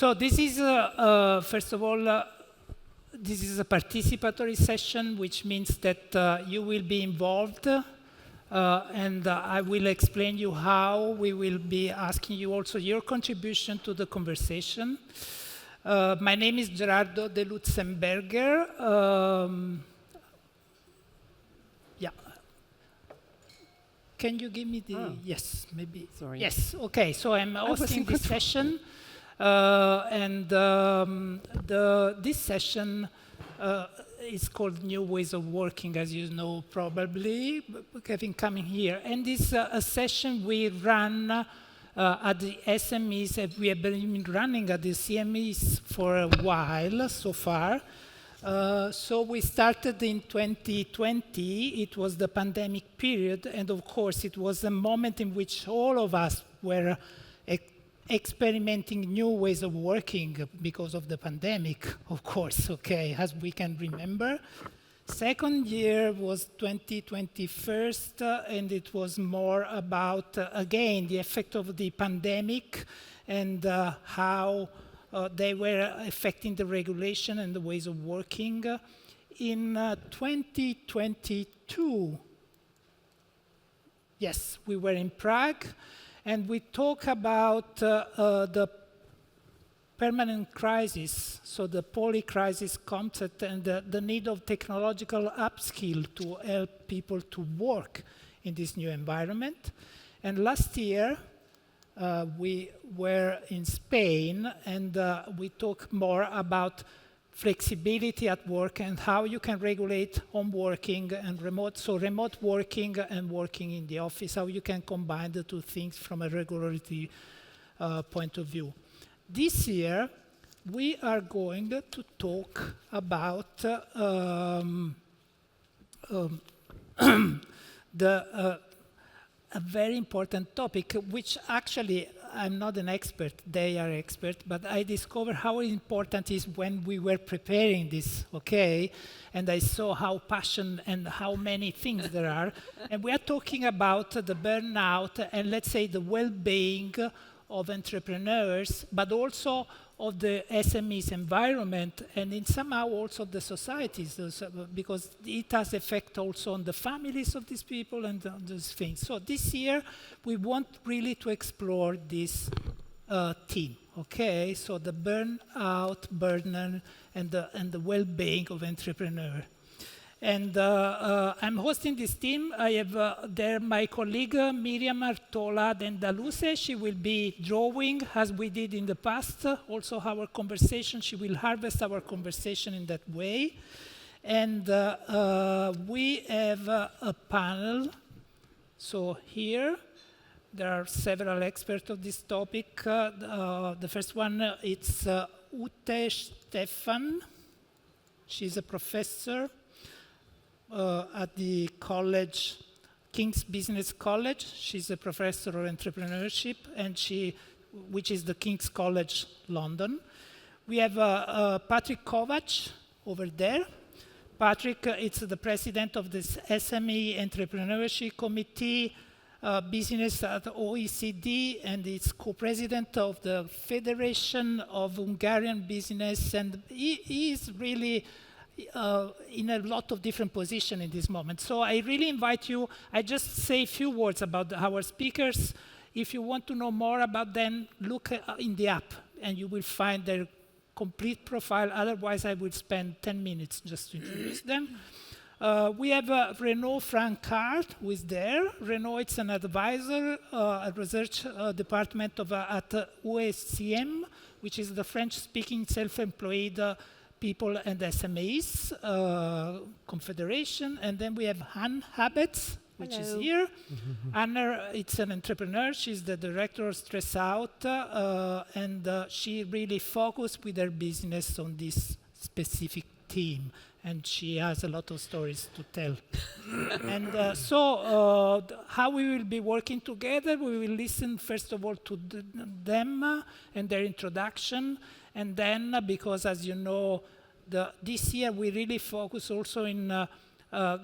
So this is, first of all, this is a participatory session, which means that you will be involved, and I will explain you how we will be asking you also your contribution to the conversation. My name is Gerardo de Lutzenberger. Can you give me the, yes, maybe. Sorry. Yes, okay, so I'm hosting this session. This session is called New Ways of Working, as you know probably, having coming here. And this a session we run at the SMEs, and we have been running at the CMEs for a while so far. So we started in 2020, it was the pandemic period, and of course it was a moment in which all of us were experimenting new ways of working because of the pandemic, of course, okay, as we can remember. Second year was 2021, and it was more about, again, the effect of the pandemic and how they were affecting the regulation and the ways of working. In 2022, yes, we were in Prague, and we talk about the permanent crisis, so the poly-crisis concept and the need of technological upskill to help people to work in this new environment. And last year, we were in Spain, and we talk more about flexibility at work and how you can regulate home working and remote, so remote working and working in the office, how you can combine the two things from a regularity point of view. This year, we are going to talk about a very important topic, which actually I'm not an expert, they are expert, but I discovered how important it is when we were preparing this, okay? And I saw how passion and how many things there are. And we are talking about the burnout and, let's say, the well-being of entrepreneurs, but also of the SMEs environment, and in somehow also the societies, because it has effect also on the families of these people and those things. So this year, we want really to explore this theme, okay? So the burnout, burden, and the well-being of entrepreneurs. And I'm hosting this team. I have there my colleague Miriam Artola Dendaluce. She will be drawing as we did in the past. Also our conversation, she will harvest our conversation in that way. And we have a panel. So here, there are several experts of this topic. The first one, it's Ute Stephan. She's a professor at the college, King's Business College. She's a professor of entrepreneurship, and which is the King's College London. We have Patrik Kovács over there. Patrik is the president of this SME Entrepreneurship Committee business at OECD, and is co-president of the Federation of Hungarian Business, and he is really in a lot of different positions in this moment. So I really invite you, I just say a few words about our speakers. If you want to know more about them, look in the app and you will find their complete profile. Otherwise, I will spend 10 minutes just to introduce them. We have Renaud Francart, who is there. Renaud is an advisor at research department at OECM, which is the French-speaking self-employed people and SMEs Confederation. And then we have Anne Habets, which is here. Anne, it's an entrepreneur. She's the director of Stress Out, and she really focused with her business on this specific theme. And she has a lot of stories to tell. And so how we will be working together, we will listen first of all to them and their introduction. And then, because as you know, this year we really focus also in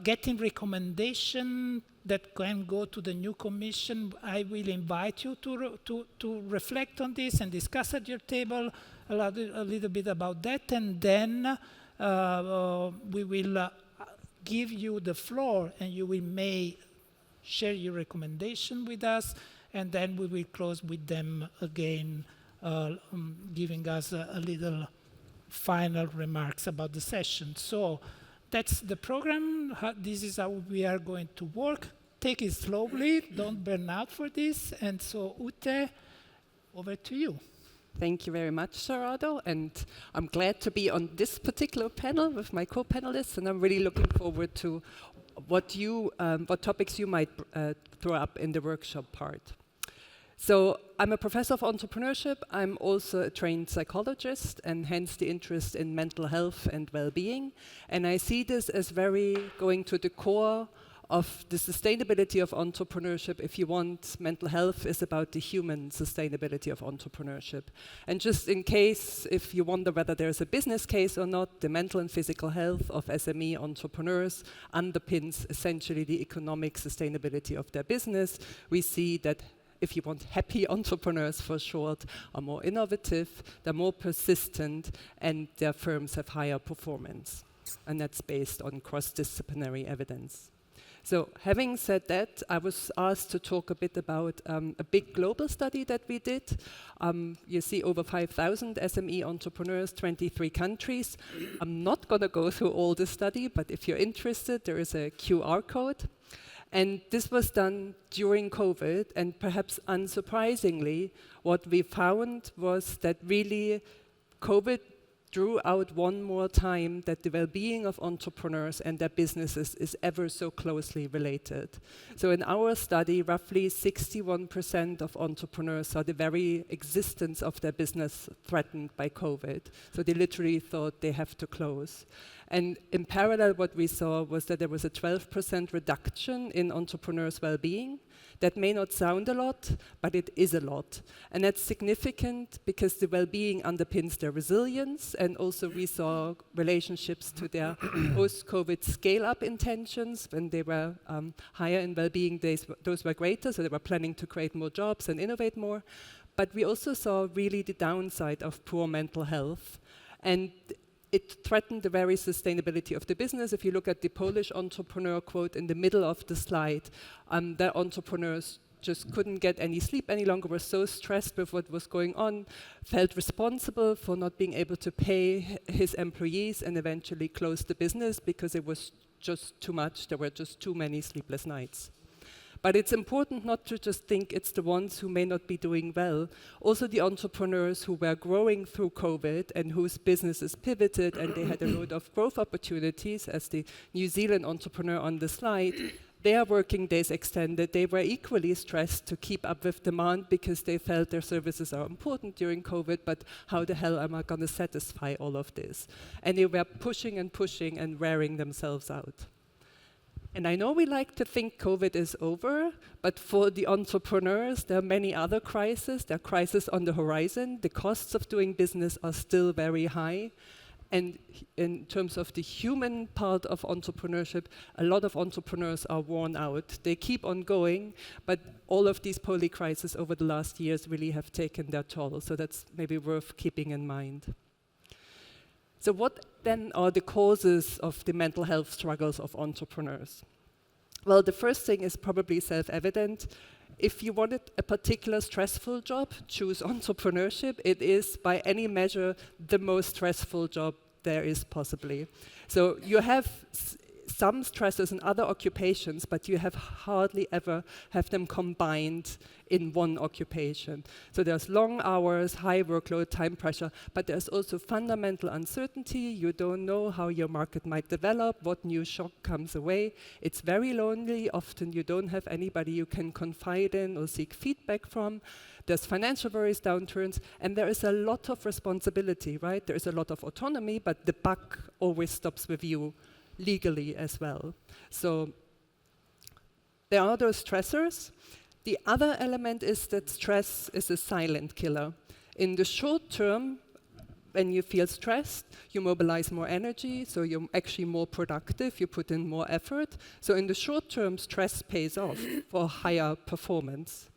getting recommendation that can go to the new commission. I will invite you to reflect on this and discuss at your table a little bit about that, and then we will give you the floor, and you may share your recommendation with us, and then we will close with them again, giving us a little final remarks about the session. So that's the program. This is how we are going to work. Take it slowly, don't burn out for this. And so Ute, over to you. Thank you very much, Gerardo, and I'm glad to be on this particular panel with my co-panelists, and I'm really looking forward to what topics you might throw up in the workshop part. So I'm a professor of entrepreneurship. I'm also a trained psychologist, and hence the interest in mental health and well-being. And I see this as very going to the core of the sustainability of entrepreneurship. If you want, mental health is about the human sustainability of entrepreneurship. And just in case, if you wonder whether there's a business case or not, the mental and physical health of SME entrepreneurs underpins essentially the economic sustainability of their business. We see that if you want happy entrepreneurs, for short, are more innovative, they're more persistent, and their firms have higher performance. And that's based on cross-disciplinary evidence. So having said that, I was asked to talk a bit about a big global study that we did. You see over 5,000 SME entrepreneurs, 23 countries. I'm not going to go through all the study, but if you're interested, there is a QR code. And this was done during COVID, and perhaps unsurprisingly, what we found was that really COVID drew out one more time that the well-being of entrepreneurs and their businesses is ever so closely related. So in our study, roughly 61% of entrepreneurs saw the very existence of their business threatened by COVID. So they literally thought they have to close. And in parallel, what we saw was that there was a 12% reduction in entrepreneurs' well-being. That may not sound a lot, but it is a lot. And that's significant because the well-being underpins their resilience, and also we saw relationships to their post-COVID scale-up intentions. When they were higher in well-being, those were greater, so they were planning to create more jobs and innovate more. But we also saw really the downside of poor mental health. And it threatened the very sustainability of the business. If you look at the Polish entrepreneur quote in the middle of the slide, the entrepreneurs just couldn't get any sleep any longer, were so stressed with what was going on, felt responsible for not being able to pay his employees, and eventually closed the business because it was just too much. There were just too many sleepless nights. But it's important not to just think it's the ones who may not be doing well. Also the entrepreneurs who were growing through COVID and whose businesses pivoted and they had a load of growth opportunities, as the New Zealand entrepreneur on the slide, their working days extended. They were equally stressed to keep up with demand because they felt their services are important during COVID, but how the hell am I going to satisfy all of this? And they were pushing and pushing and wearing themselves out. And I know we like to think COVID is over, but for the entrepreneurs, there are many other crises. There are crises on the horizon. The costs of doing business are still very high. And in terms of the human part of entrepreneurship, a lot of entrepreneurs are worn out. They keep on going, but all of these poly crises over the last years really have taken their toll. So that's maybe worth keeping in mind. So what then are the causes of the mental health struggles of entrepreneurs? Well, the first thing is probably self-evident. If you wanted a particular stressful job, choose entrepreneurship. It is, by any measure, the most stressful job there is possibly. So you have some stresses in other occupations, but you have hardly ever have them combined in one occupation. So there's long hours, high workload, time pressure, but there's also fundamental uncertainty. You don't know how your market might develop, what new shock comes away. It's very lonely. Often you don't have anybody you can confide in or seek feedback from. There's financial worries, downturns, and there is a lot of responsibility, right? There is a lot of autonomy, but the buck always stops with you legally as well. So there are those stressors. The other element is that stress is a silent killer. In the short term, when you feel stressed, you mobilize more energy, so you're actually more productive, you put in more effort. So in the short term, stress pays off for higher performance.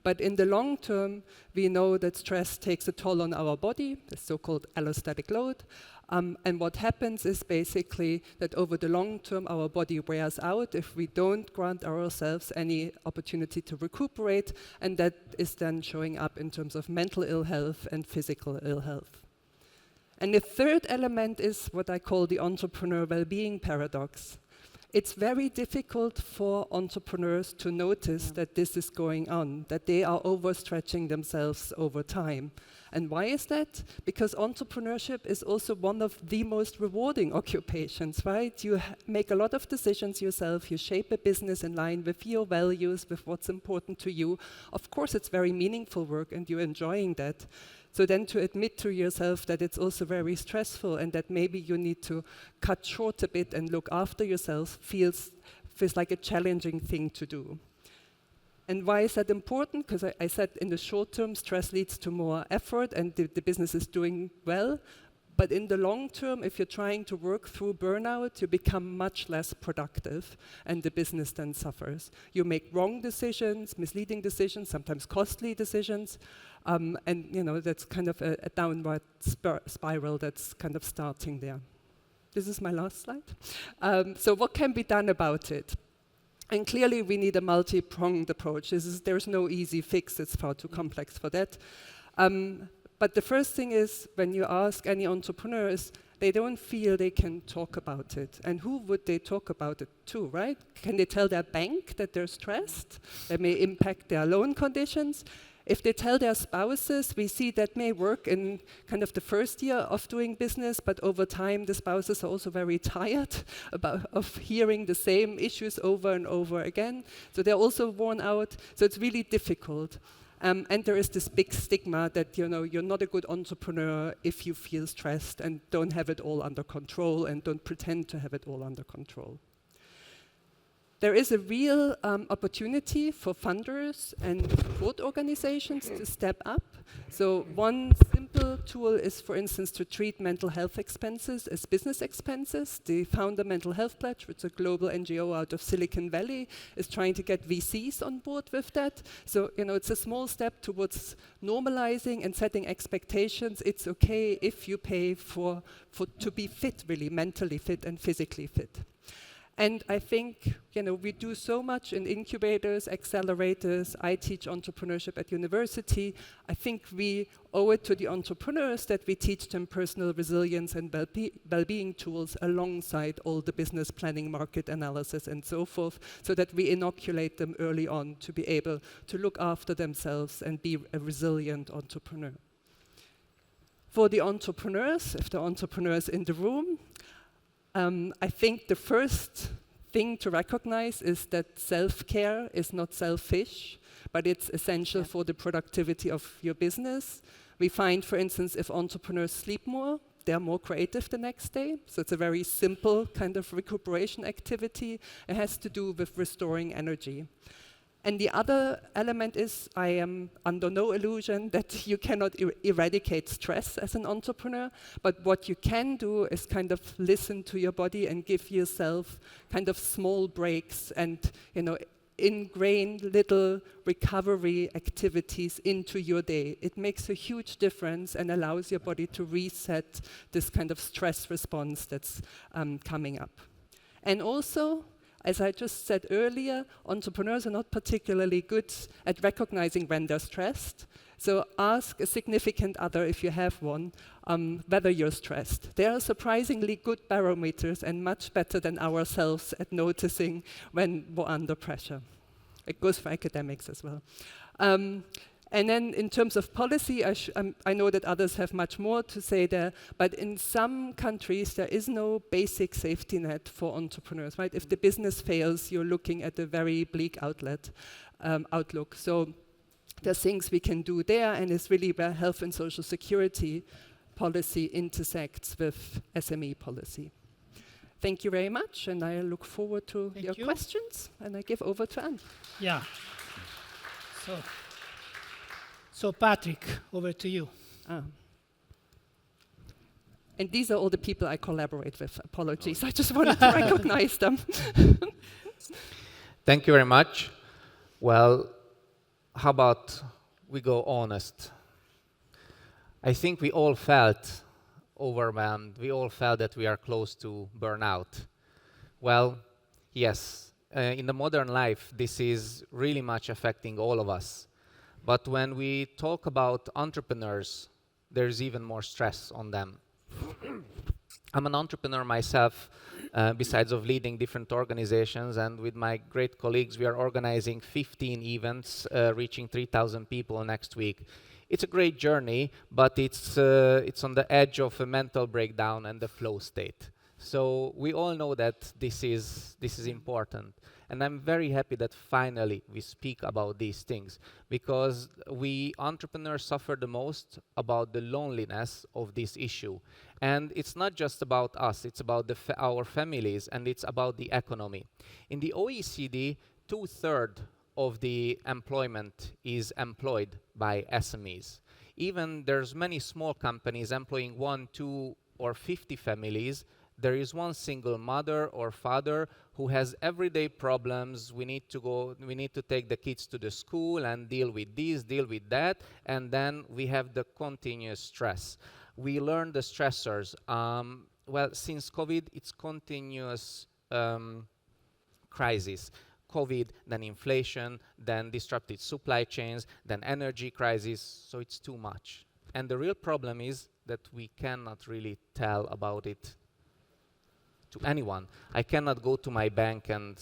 But in the long term, we know that stress takes a toll on our body, the so-called allostatic load. And what happens is basically that over the long term, our body wears out if we don't grant ourselves any opportunity to recuperate, and that is then showing up in terms of mental ill health and physical ill health. And the third element is what I call the entrepreneur well-being paradox. It's very difficult for entrepreneurs to notice that this is going on, that they are overstretching themselves over time. And why is that? Because entrepreneurship is also one of the most rewarding occupations, right? You make a lot of decisions yourself, you shape a business in line with your values, with what's important to you. Of course, it's very meaningful work and you're enjoying that. So then to admit to yourself that it's also very stressful and that maybe you need to cut short a bit and look after yourself feels like a challenging thing to do. And why is that important? Because I said in the short term, stress leads to more effort and the business is doing well. But in the long term, if you're trying to work through burnout, you become much less productive and the business then suffers. You make wrong decisions, misleading decisions, sometimes costly decisions. And that's kind of a downward spiral that's kind of starting there. This is my last slide. So what can be done about it? And clearly we need a multi-pronged approach. There's no easy fix, it's far too complex for that. But the first thing is, when you ask any entrepreneurs, they don't feel they can talk about it. And who would they talk about it to, right? Can they tell their bank that they're stressed? That may impact their loan conditions. If they tell their spouses, we see that may work in kind of the first year of doing business, but over time the spouses are also very tired of hearing the same issues over and over again. So they're also worn out. So it's really difficult. And there is this big stigma that you're not a good entrepreneur if you feel stressed and don't have it all under control and don't pretend to have it all under control. There is a real opportunity for funders and support organizations to step up. So one simple tool is, for instance, to treat mental health expenses as business expenses. The Founder Mental Health Pledge, which is a global NGO out of Silicon Valley, is trying to get VCs on board with that. So, it's a small step towards normalizing and setting expectations. It's okay if you pay to be fit, really, mentally fit and physically fit. And I think, we do so much in incubators, accelerators. I teach entrepreneurship at university. I think we owe it to the entrepreneurs that we teach them personal resilience and well-being tools alongside all the business planning, market analysis, and so forth, so that we inoculate them early on to be able to look after themselves and be a resilient entrepreneur. For the entrepreneurs, if the entrepreneurs in the room, I think the first thing to recognize is that self-care is not selfish, but it's essential for the productivity of your business. We find, for instance, if entrepreneurs sleep more, they're more creative the next day. So it's a very simple kind of recuperation activity. It has to do with restoring energy. And the other element is, I am under no illusion that you cannot eradicate stress as an entrepreneur, but what you can do is kind of listen to your body and give yourself kind of small breaks and, ingrain little recovery activities into your day. It makes a huge difference and allows your body to reset this kind of stress response that's coming up. And also, as I just said earlier, entrepreneurs are not particularly good at recognizing when they're stressed. So ask a significant other, if you have one, whether you're stressed. They are surprisingly good barometers and much better than ourselves at noticing when we're under pressure. It goes for academics as well. And then in terms of policy, I know that others have much more to say there, but in some countries there is no basic safety net for entrepreneurs, right? If the business fails, you're looking at a very bleak outlook. So there's things we can do there, and it's really where health and social security policy intersects with SME policy. Thank you very much, and I look forward to your questions, and I give over to Anne. Yeah. So Patrik, over to you. And these are all the people I collaborate with. Apologies, I just wanted to recognize them. Thank you very much. Well, how about we go honest? I think we all felt overwhelmed. We all felt that we are close to burnout. Well, yes, in the modern life, this is really much affecting all of us. But when we talk about entrepreneurs, there's even more stress on them. I'm an entrepreneur myself, besides of leading different organizations, and with my great colleagues, we are organizing 15 events, reaching 3,000 people next week. It's a great journey, but it's on the edge of a mental breakdown and the flow state. So we all know that this is important. And I'm very happy that finally we speak about these things, because we entrepreneurs suffer the most about the loneliness of this issue. And it's not just about us, it's about our families, and it's about the economy. In the OECD, 2/3 of the employment is employed by SMEs. Even there's many small companies employing 1, 2, or 50 families. There is one single mother or father who has everyday problems. We need to take the kids to the school and deal with this, deal with that, and then we have the continuous stress. We learn the stressors. Well, since COVID, it's continuous crisis. COVID, then inflation, then disrupted supply chains, then energy crisis, so it's too much. And the real problem is that we cannot really tell about it to anyone. I cannot go to my bank and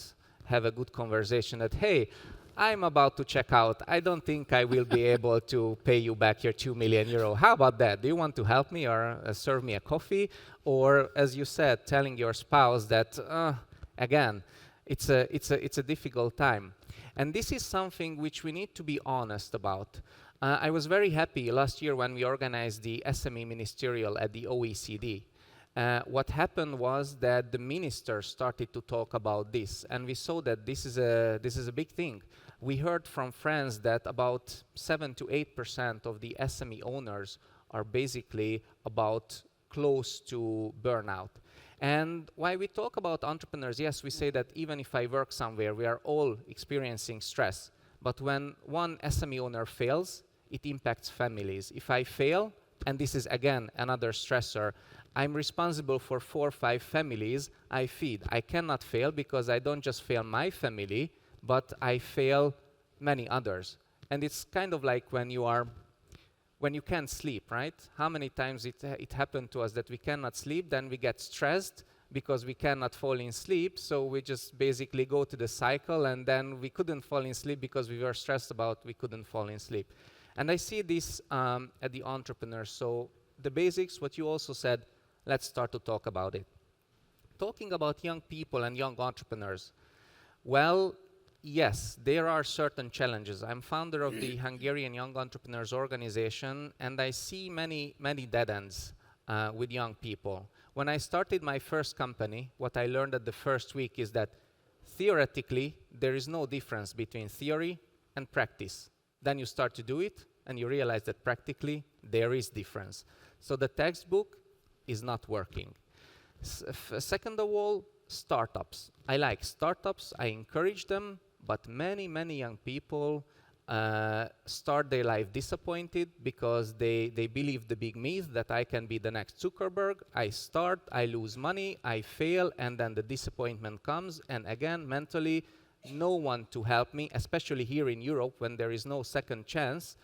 have a good conversation that, hey, I'm about to check out. I don't think I will be able to pay you back your 2 million euro. How about that? Do you want to help me or serve me a coffee? Or, as you said, telling your spouse that, again, it's a difficult time. And this is something which we need to be honest about. I was very happy last year when we organized the SME Ministerial at the OECD. What happened was that the ministers started to talk about this, and we saw that this is a big thing. We heard from friends that about 7 to 8% of the SME owners are basically about close to burnout. And why we talk about entrepreneurs, yes, we say that even if I work somewhere, we are all experiencing stress. But when one SME owner fails, it impacts families. If I fail, and this is again another stressor, I'm responsible for 4 or 5 families I feed. I cannot fail because I don't just fail my family, but I fail many others. And it's kind of like when you can't sleep, right? How many times it happened to us that we cannot sleep, then we get stressed because we cannot fall in sleep, so we just basically go to the cycle, and then we couldn't fall in sleep because we were stressed about we couldn't fall in sleep. And I see this at the entrepreneurs. So the basics, what you also said, let's start to talk about it. Talking about young people and young entrepreneurs, well, yes, there are certain challenges. I'm founder of the Hungarian Young Entrepreneurs Organization, and I see many dead ends with young people. When I started my first company, what I learned at the first week is that theoretically, there is no difference between theory and practice. Then you start to do it, and you realize that practically, there is difference. So the textbook is not working. Second of all, startups. I like startups, I encourage them, but many young people start their life disappointed because they believe the big myth that I can be the next Zuckerberg. I start, I lose money, I fail, and then the disappointment comes, and again, mentally, no one to help me, especially here in Europe when there is no second chance.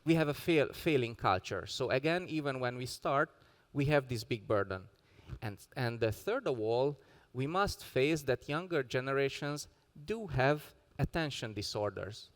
We have a failing culture. So again, even when we start, we have this big burden. And the third of all, we must face that younger generations do have attention disorders.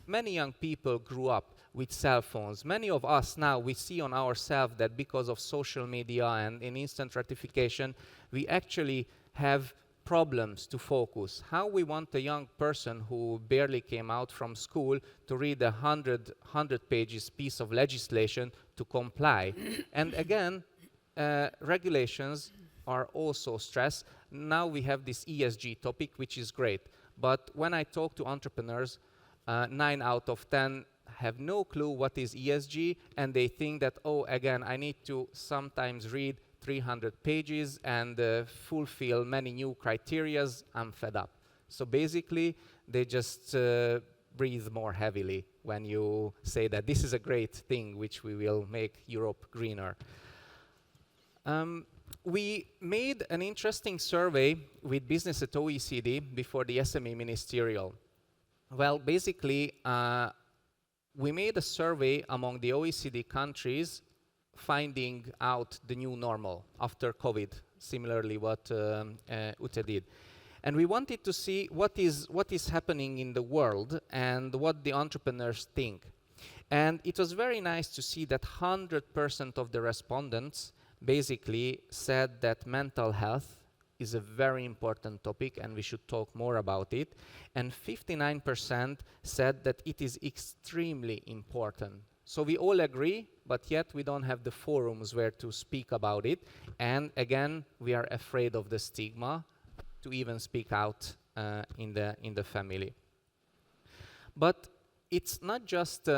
Many young people grew up with cell phones. Many of us now, we see on ourselves that because of social media and in instant gratification, we actually have problems to focus. How we want a young person who barely came out from school to read a 100 pages piece of legislation to comply. And again, regulations are also stress. Now we have this ESG topic, which is great. But when I talk to entrepreneurs, 9 out of 10 have no clue what is ESG, and they think that, oh, again, I need to sometimes read 300 pages and fulfill many new criterias, I'm fed up. So basically, they just breathe more heavily when you say that this is a great thing which we will make Europe greener. We made an interesting survey with business at OECD before the SME Ministerial. Well, basically, we made a survey among the OECD countries finding out the new normal after COVID, similarly what Ute did. And we wanted to see what is happening in the world and what the entrepreneurs think. And it was very nice to see that 100% of the respondents basically said that mental health is a very important topic and we should talk more about it. And 59% said that it is extremely important. So we all agree, but yet we don't have the forums where to speak about it. And again, we are afraid of the stigma to even speak out in the family. But it's not just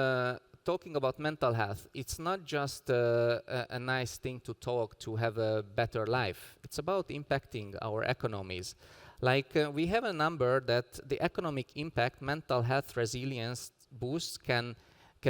talking about mental health. It's not just a nice thing to talk to have a better life. It's about impacting our economies. Like we have a number that the economic impact mental health resilience boosts can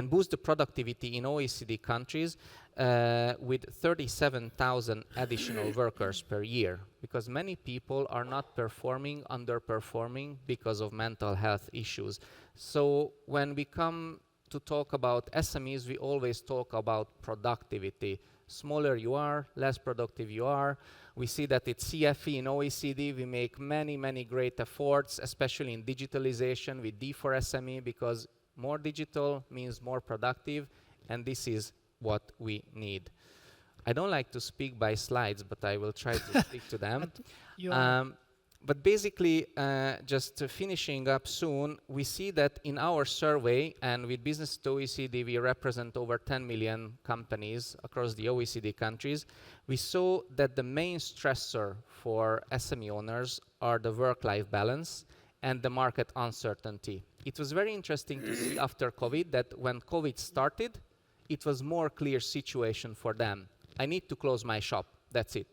boost the productivity in OECD countries with 37,000 additional workers per year, because many people are not performing, underperforming because of mental health issues. So when we come to talk about SMEs, we always talk about productivity. Smaller you are, less productive you are. We see that at CFE in OECD, we make many, many great efforts, especially in digitalization with D4SME, because more digital means more productive, and this is what we need. I don't like to speak by slides, but I will try to speak to them. But basically, just finishing up soon, we see that in our survey, and with Business to OECD, we represent over 10 million companies across the OECD countries. We saw that the main stressor for SME owners are the work-life balance and the market uncertainty. It was very interesting to see after COVID that when COVID started, it was more clear situation for them. I need to close my shop, that's it.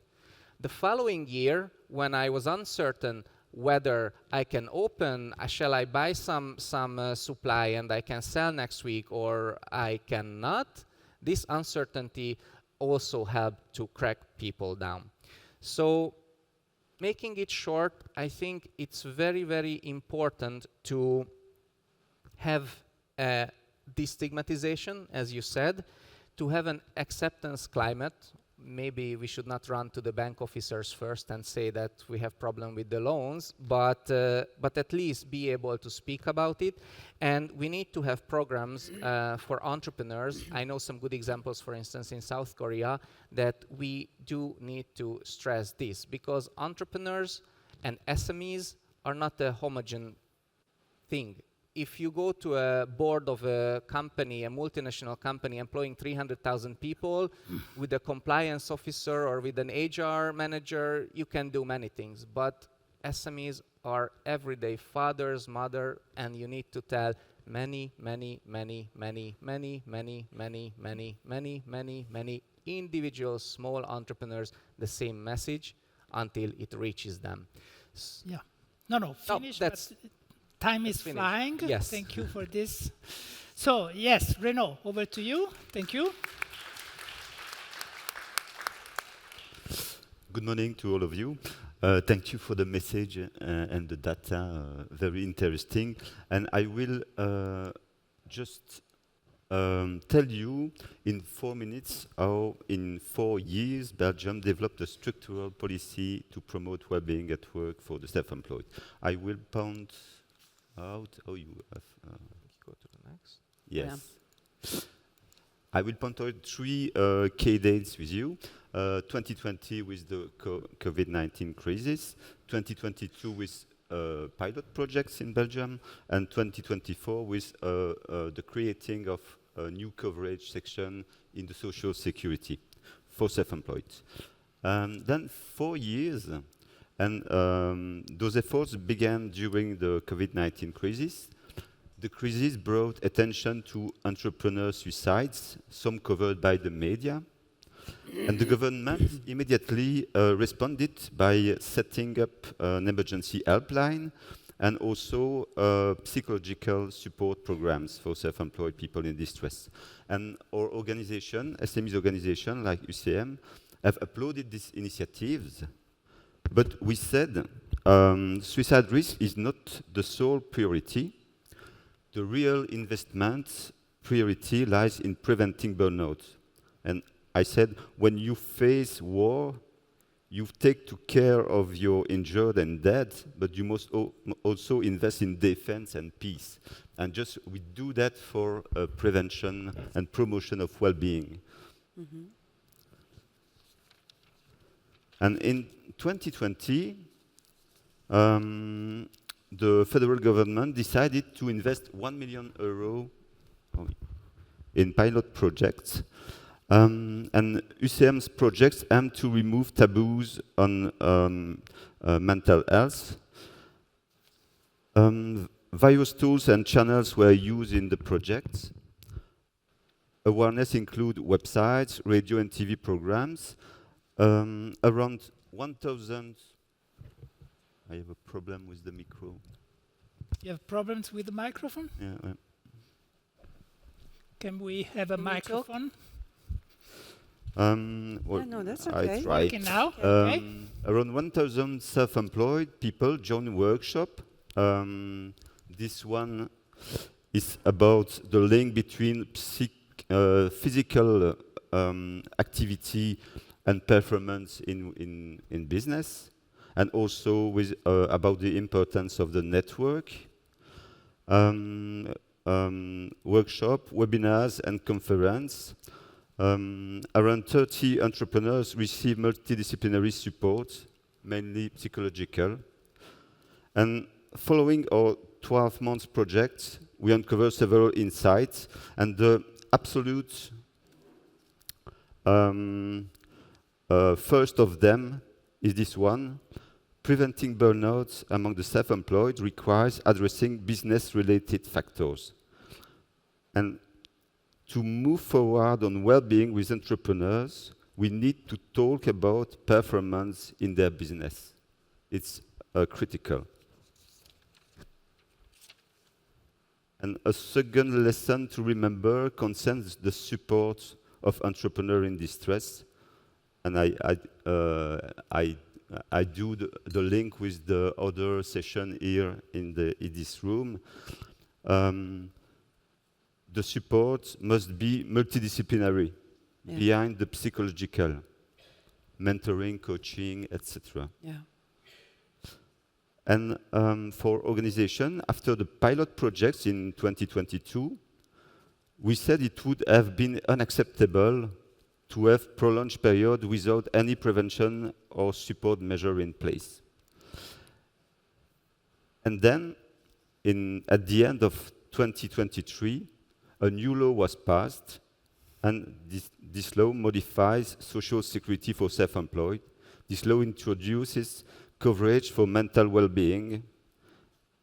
The following year, when I was uncertain whether I can open, shall I buy some supply and I can sell next week or I cannot, this uncertainty also helped to crack people down. So, making it short, I think it's very, very important to have a destigmatization, as you said, to have an acceptance climate. Maybe we should not run to the bank officers first and say that we have problem with the loans, but at least be able to speak about it. And we need to have programs for entrepreneurs. I know some good examples, for instance, in South Korea, that we do need to stress this, because entrepreneurs and SMEs are not a homogeneous thing. If you go to a board of a company, a multinational company employing 300,000 people, with a compliance officer or with an HR manager, you can do many things. But SMEs are everyday fathers, mother, and you need to tell many, many, many, many, many, many, many, many, many, many, many individual small entrepreneurs the same message until it reaches them. Yeah. No, finish. Time is flying. Yes. Thank you for this. So, yes, Renaud, over to you. Thank you. Good morning to all of you. Thank you for the message and the data. Very interesting. And I will just tell you in 4 minutes how in 4 years Belgium developed a structural policy to promote well-being at work for the self-employed. I will point out. Oh, you have. Go to the next. Yes. Yeah. I will point out 3 key dates with you. 2020 with the COVID-19 crisis, 2022 with pilot projects in Belgium, and 2024 with the creating of a new coverage section in the social security for self-employed. Then 4 years. And those efforts began during the COVID-19 crisis. The crisis brought attention to entrepreneur suicides, some covered by the media. And the government immediately responded by setting up an emergency helpline and also psychological support programs for self-employed people in distress. And our organization, SMEs organization like UCM, have applauded these initiatives, but we said suicide risk is not the sole priority. The real investment priority lies in preventing burnout. And I said, when you face war, you take care of your injured and dead, but you must also invest in defense and peace. And just we do that for prevention and promotion of well-being. Mm-hmm. And in 2020, the federal government decided to invest €1 million in pilot projects. And UCM's projects aim to remove taboos on mental health. Various tools and channels were used in the project. Awareness include websites, radio and TV programs. Around 1,000. I have a problem with the micro. You have problems with the microphone? Yeah. Can we have a microphone? Well, no, that's okay. I try. Okay, now? Okay. Around 1,000 self-employed people join workshop. This one is about the link between physical activity and performance in business, and also with about the importance of the network. Workshop, webinars, and conference. Around 30 entrepreneurs receive multidisciplinary support, mainly psychological. And following our 12-month project, we uncovered several insights, and the absolute first of them is this one. Preventing burnout among the self-employed requires addressing business-related factors. And to move forward on well-being with entrepreneurs, we need to talk about performance in their business. It's critical. And a second lesson to remember concerns the support of entrepreneurs in distress. And I do the link with the other session here in this room. The support must be multidisciplinary, behind the psychological, mentoring, coaching, etc. Yeah. And for organization, after the pilot projects in 2022, we said it would have been unacceptable to have prolonged period without any prevention or support measure in place. And then, at the end of 2023, a new law was passed, and this law modifies social security for self-employed. This law introduces coverage for mental well-being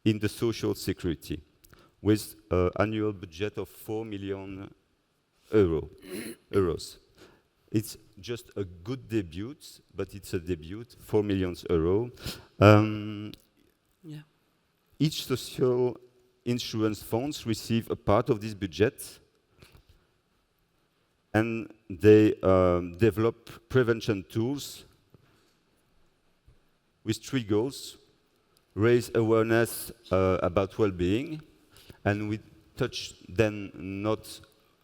in the social security, with an annual budget of €4 million. It's just a good debut, but it's a debut, €4 million. Each social insurance funds receive a part of this budget, and they develop prevention tools with 3 goals: raise awareness about well-being, and we touch then not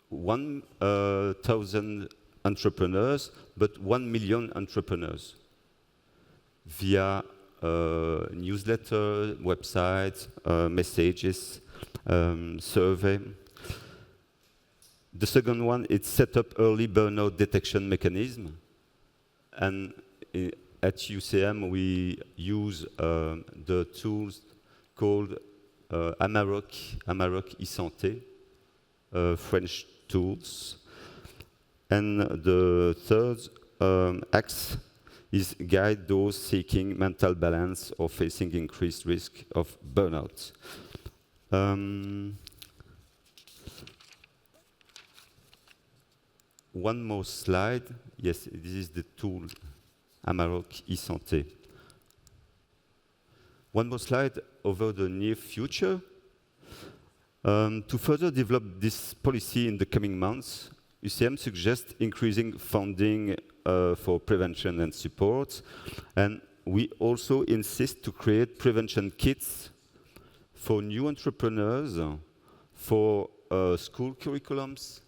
1,000 entrepreneurs, but 1 million entrepreneurs via newsletter, websites, messages, survey. The second one is set up early burnout detection mechanism, and at UCM we use the tools called Amarok e-santé, French tools. And the third axe is guide those seeking mental balance or facing increased risk of burnout. one more slide. Yes, this is the tool Amarok e-Santé. One more slide over the near future. To further develop this policy in the coming months, UCM suggests increasing funding for prevention and support. And we also insist to create prevention kits for new entrepreneurs, for school curriculums,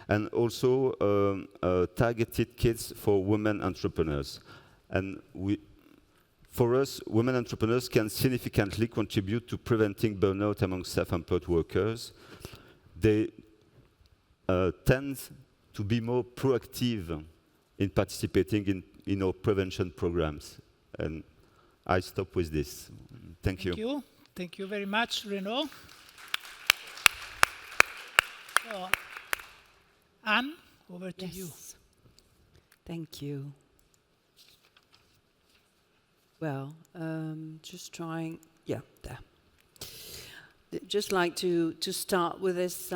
and also targeted kits for women entrepreneurs. And for us, women entrepreneurs can significantly contribute to preventing burnout among self-employed workers. They tend to be more proactive in participating in our prevention programs. And I stop with this. Thank you. Thank you very much, Renaud. So, Anne, over to you. Thank you. Well, just trying, there. Just like to start with this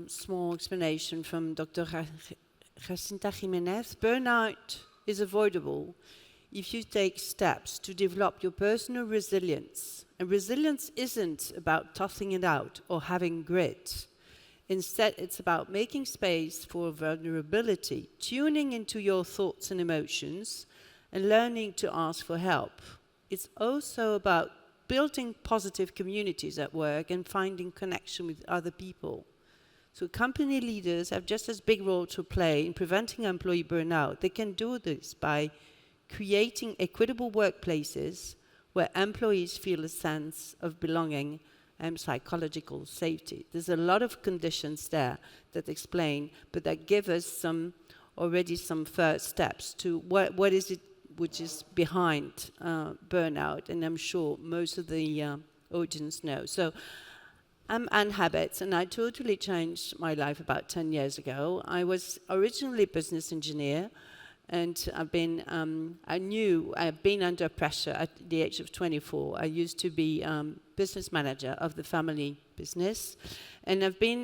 small explanation from Dr. Jacinta Jimenez. Burnout is avoidable if you take steps to develop your personal resilience. And resilience isn't about toughing it out or having grit. Instead, it's about making space for vulnerability, tuning into your thoughts and emotions, and learning to ask for help. It's also about building positive communities at work and finding connection with other people. So company leaders have just as big role to play in preventing employee burnout. They can do this by creating equitable workplaces where employees feel a sense of belonging and psychological safety. There's a lot of conditions there that explain, but that give us already some first steps to what is it which is behind burnout, and I'm sure most of the audience know. So I'm Anne Habets, and I totally changed my life about 10 years ago. I was originally a business engineer, and I've been under pressure at the age of 24. I used to be business manager of the family business, and I've been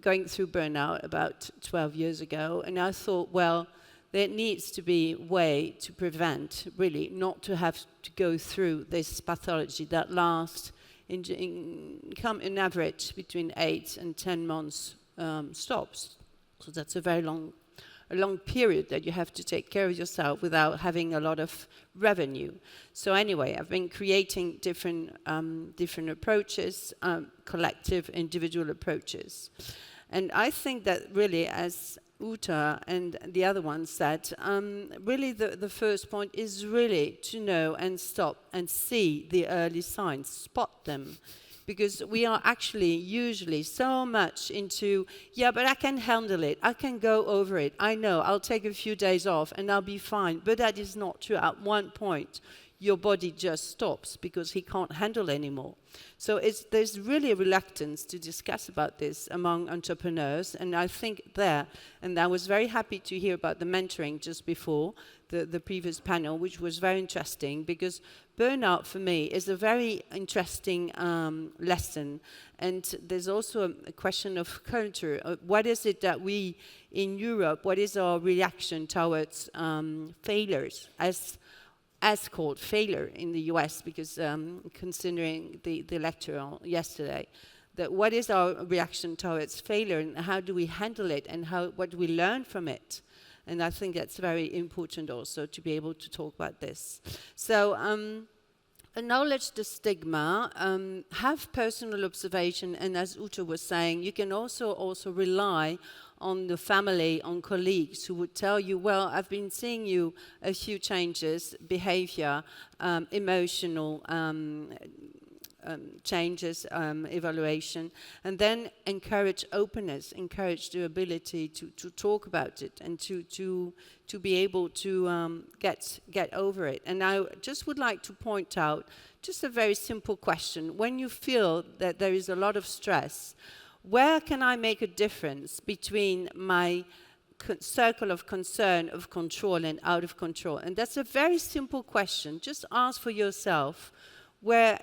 going through burnout about 12 years ago, and I thought, well, there needs to be a way to prevent, really, not to have to go through this pathology that lasts in average between 8 and 10 months stops. So that's a very long period that you have to take care of yourself without having a lot of revenue. So anyway, I've been creating different approaches, collective, individual approaches. And I think that really, as Ute and the other one said, really the first point is really to know and stop and see the early signs, spot them. Because we are actually usually so much into, yeah, but I can handle it, I can go over it, I know, I'll take a few days off and I'll be fine. But that is not true. At one point, your body just stops because he can't handle anymore. So there's really a reluctance to discuss about this among entrepreneurs, and I think and I was very happy to hear about the mentoring just before the previous panel, which was very interesting, because burnout for me is a very interesting lesson. And there's also a question of culture. What is it that we in Europe, what is our reaction towards failures, as called failure in the US, because considering the lecture yesterday, that what is our reaction towards failure and how do we handle it and what do we learn from it? And I think that's very important also to be able to talk about this. So acknowledge the stigma, have personal observation, and as Ute was saying, you can also rely on the family, on colleagues who would tell you, well, I've been seeing you a few changes, behavior, emotional changes, evaluation, and then encourage openness, encourage the ability to talk about it and to be able to get over it. And I just would like to point out just a very simple question. When you feel that there is a lot of stress, where can I make a difference between my circle of concern, of control, and out of control? And that's a very simple question. Just ask for yourself, where,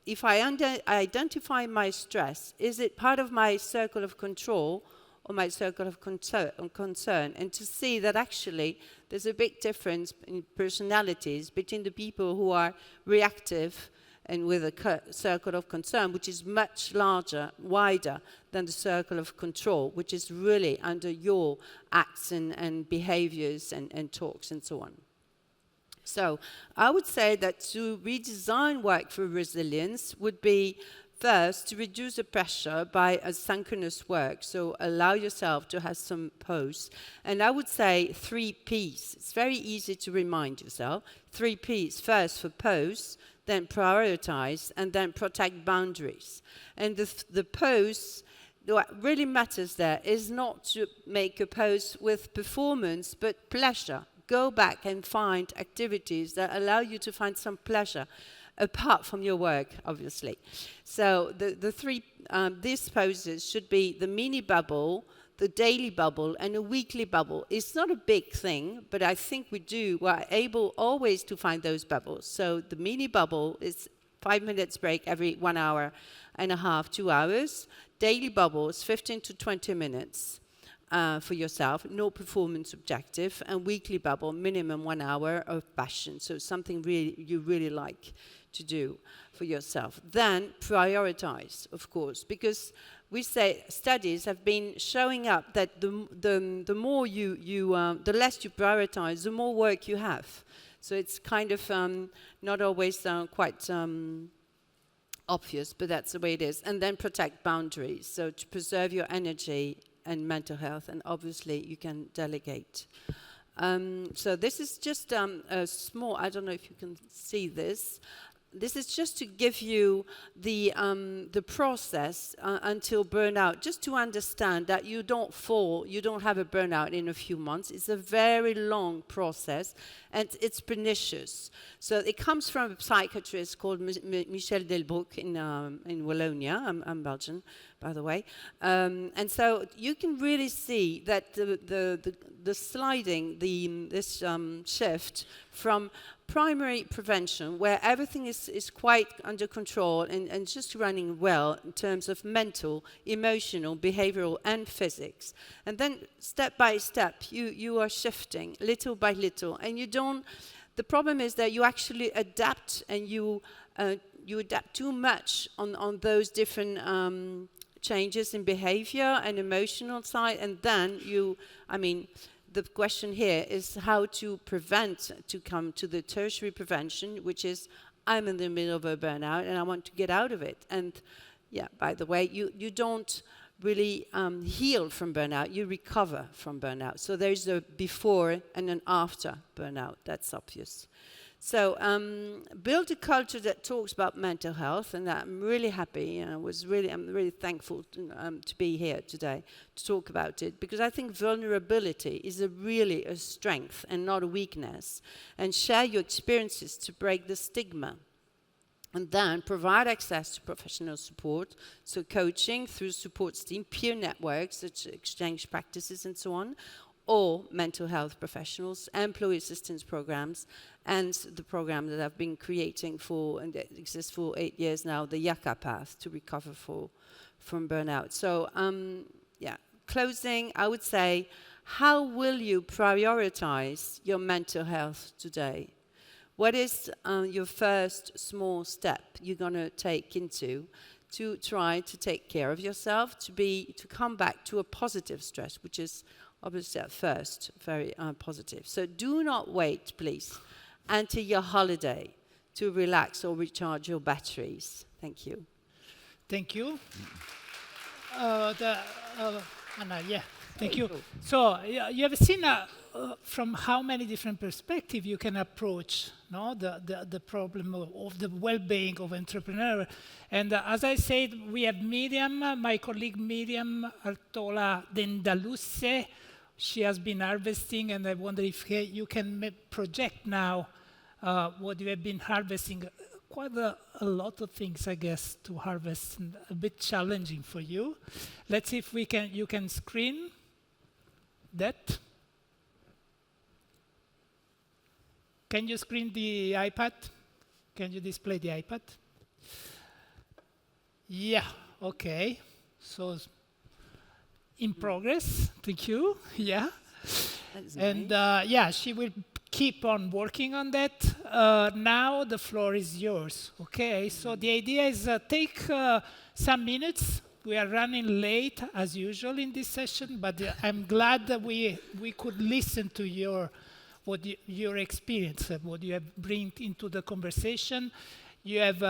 if I identify my stress, is it part of my circle of control, or my circle of concern, and to see that actually there's a big difference in personalities between the people who are reactive and with a circle of concern, which is much larger, wider than the circle of control, which is really under your acts and behaviors and talks and so on. So I would say that to redesign work for resilience would be first to reduce the pressure by asynchronous work, so allow yourself to have some pause. And I would say 3 Ps. It's very easy to remind yourself. 3 Ps. First for pause, then prioritize, and then protect boundaries. And the pause, what really matters there is not to make a pause with performance, but pleasure. Go back and find activities that allow you to find some pleasure apart from your work, obviously. So these poses should be the mini bubble, the daily bubble, and a weekly bubble. It's not a big thing, but I think we're able always to find those bubbles. So the mini bubble is 5 minutes break every 1 hour and a half, 2 hours. Daily bubbles, 15 to 20 minutes. For yourself, no performance objective, and weekly bubble, minimum 1 hour of passion. So something you really like to do for yourself. Then prioritize, of course, because we say studies have been showing up that the more the less you prioritize, the more work you have. So it's kind of not always quite obvious, but that's the way it is. And then protect boundaries, so to preserve your energy and mental health, and obviously you can delegate. So this is just a small, I don't know if you can see this. This is just to give you the process until burnout, just to understand that you don't have a burnout in a few months. It's a very long process, and it's pernicious. So it comes from a psychiatrist called Michel Delbruck in Wallonia. I'm Belgian, by the way. And so you can really see that the sliding, this shift from primary prevention, where everything is quite under control and just running well in terms of mental, emotional, behavioral, and physics. And then step by step, you are shifting little by little. And the problem is that you actually adapt, and you adapt too much on those different changes in behavior and emotional side. And then the question here is how to prevent, to come to the tertiary prevention, which is I'm in the middle of a burnout and I want to get out of it. And yeah, by the way, you don't really heal from burnout, you recover from burnout. So there's a before and an after burnout, that's obvious. So build a culture that talks about mental health, and I'm really happy, and I'm really thankful to be here today to talk about it, because I think vulnerability is really a strength and not a weakness. And share your experiences to break the stigma. And then provide access to professional support, so coaching through support team, peer networks, such exchange practices and so on, or mental health professionals, employee assistance programs, and the program that I've been creating and that exists for 8 years now, the Yaka Path to recover from burnout. So, closing, I would say, how will you prioritize your mental health today? What is your first small step you're going to take into to try to take care of yourself, to come back to a positive stress, which is obviously at first very positive. So do not wait, please, until your holiday to relax or recharge your batteries. Thank you. Thank you. Anna, yeah, thank you. So you have seen from how many different perspectives you can approach the problem of the well-being of entrepreneurs. And as I said, we have Miriam, my colleague Miriam Artola Dendaluce. She has been harvesting, and I wonder if you can project now what you have been harvesting. Quite a lot of things, I guess, to harvest, and a bit challenging for you. Let's see if you can screen that. Can you screen the iPad? Can you display the iPad? Yeah, okay. So in progress. Thank you. Yeah. That's And nice. yeah, she will keep on working on that. Now the floor is yours. Okay, so the idea is take some minutes. We are running late as usual in this session, but I'm glad that we could listen to your experience, what you have bring into the conversation. You have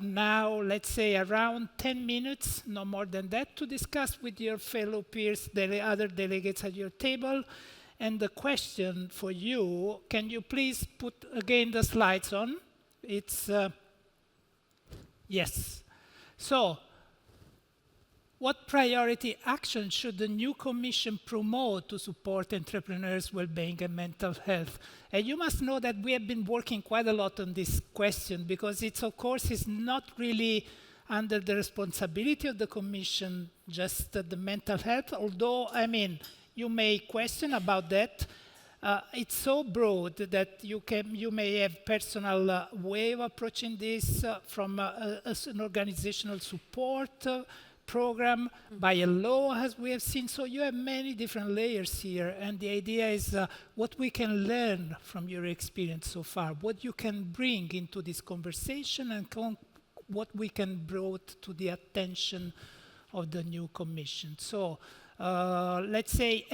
now, let's say, around 10 minutes, no more than that, to discuss with your fellow peers, the other delegates at your table. And the question for you, can you please put again the slides on? It's, yes. So, what priority action should the new Commission promote to support entrepreneurs' well-being and mental health? And you must know that we have been working quite a lot on this question because it's, of course, it's not really under the responsibility of the Commission, just the mental health, although, I mean, you may question about that. It's so broad that you may have personal way of approaching this from an organizational support program, by a law, as we have seen. So you have many different layers here, and the idea is what we can learn from your experience so far, what you can bring into this conversation, and what we can bring to the attention of the new Commission. So let's say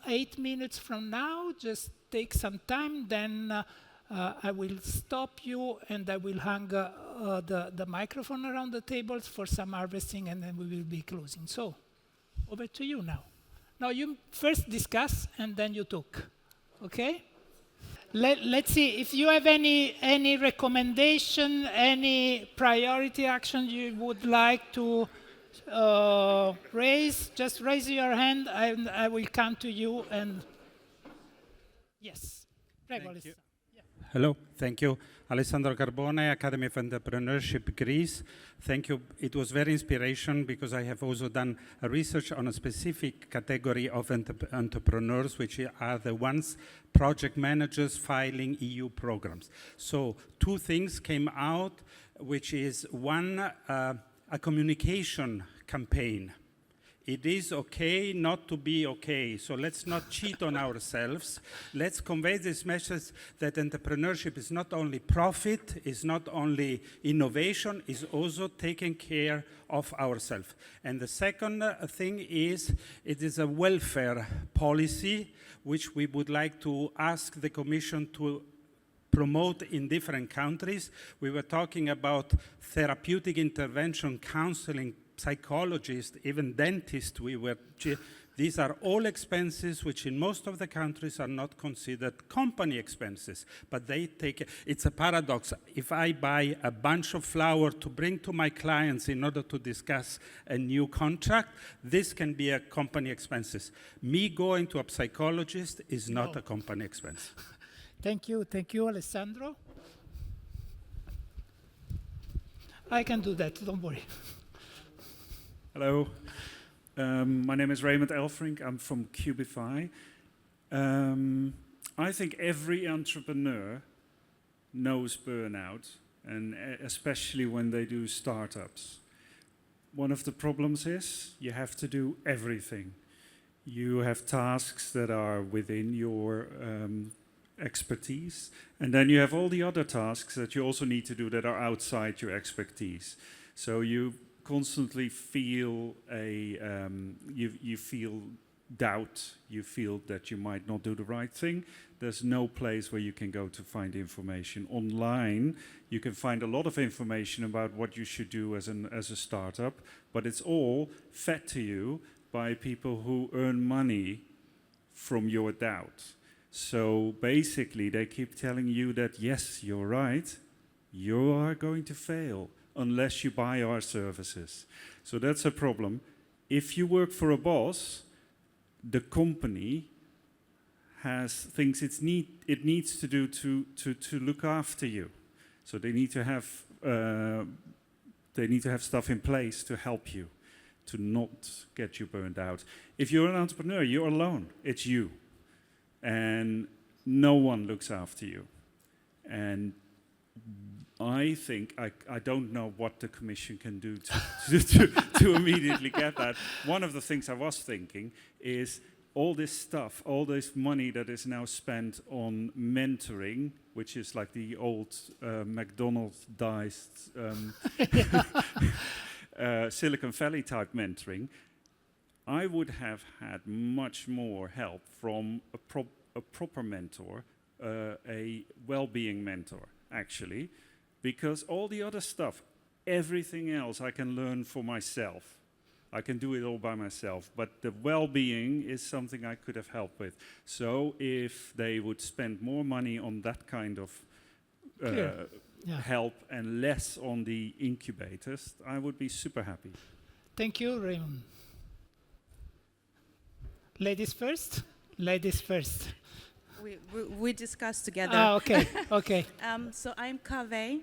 8 minutes from now, just take some time, then I will stop you and I will hang the microphone around the tables for some harvesting, and then we will be closing. So, over to you now. Now you first discuss and then you talk, okay? Let's see, if you have any recommendation, any priority action you would like to raise, just raise your hand and I will come to you and, yes. Prego, Thank you. yeah. Hello, thank you. Alessandro Carbone, Academy of Entrepreneurship, Greece. Thank you. It was very inspiration because I have also done a research on a specific category of entrepreneurs, which are the ones, project managers filing EU programs. So 2 things came out, which is one, a communication campaign. It is okay not to be okay, so let's not cheat on ourselves. Let's convey this message that entrepreneurship is not only profit, is not only innovation, is also taking care of ourselves. And the second thing is, it is a welfare policy which we would like to ask the Commission to promote in different countries. We were talking about therapeutic intervention, counseling, psychologists, even dentists. These are all expenses which in most of the countries are not considered company expenses, but they take, it's a paradox. If I buy a bunch of flour to bring to my clients in order to discuss a new contract, this can be a company expenses. Me going to a psychologist is not a company expense. Thank you, Alessandro. I can do that, don't worry. Hello, my name is Raymond Elfrink. I'm from Cubify. I think every entrepreneur knows burnout, and especially when they do startups. One of the problems is you have to do everything. You have tasks that are within your expertise, and then you have all the other tasks that you also need to do that are outside your expertise. So you constantly feel you feel doubt, you feel that you might not do the right thing. There's no place where you can go to find information. Online, you can find a lot of information about what you should do as a startup, but it's all fed to you by people who earn money from your doubt. So basically, they keep telling you that, yes, you're right, you are going to fail unless you buy our services. So that's a problem. If you work for a boss, the company has things it needs to do to look after you. So they need to have stuff in place to help you, to not get you burned out. If you're an entrepreneur, you're alone. It's you. And no one looks after you. And I think I don't know what the Commission can do to immediately get that. One of the things I was thinking is all this stuff, all this money that is now spent on mentoring, which is like the old McDonald's-diced Silicon Valley type mentoring. I would have had much more help from a proper mentor, a well-being mentor, actually. Because all the other stuff, everything else I can learn for myself. I can do it all by myself. But the well-being is something I could have helped with. So if they would spend more money on that kind of help and less on the incubators, I would be super happy. Thank you, Raymond. Ladies first? Ladies first. We discussed together. Ah, okay, okay. So I'm Kaveh,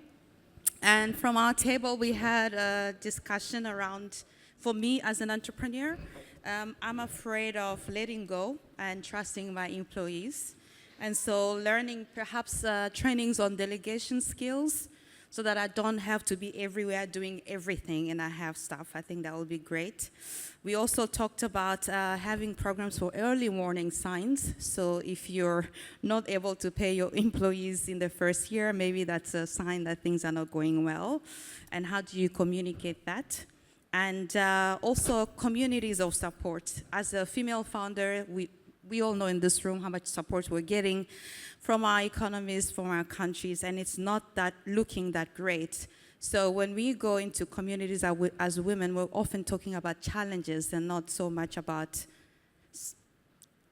and from our table we had a discussion around, for me as an entrepreneur, I'm afraid of letting go and trusting my employees. And so learning perhaps trainings on delegation skills so that I don't have to be everywhere doing everything and I have staff. I think that would be great. We also talked about having programs for early warning signs. So if you're not able to pay your employees in the first year, maybe that's a sign that things are not going well. And how do you communicate that? And also communities of support. As a female founder, we all know in this room how much support we're getting from our economies, from our countries, and it's not that looking that great. So when we go into communities as women, we're often talking about challenges and not so much about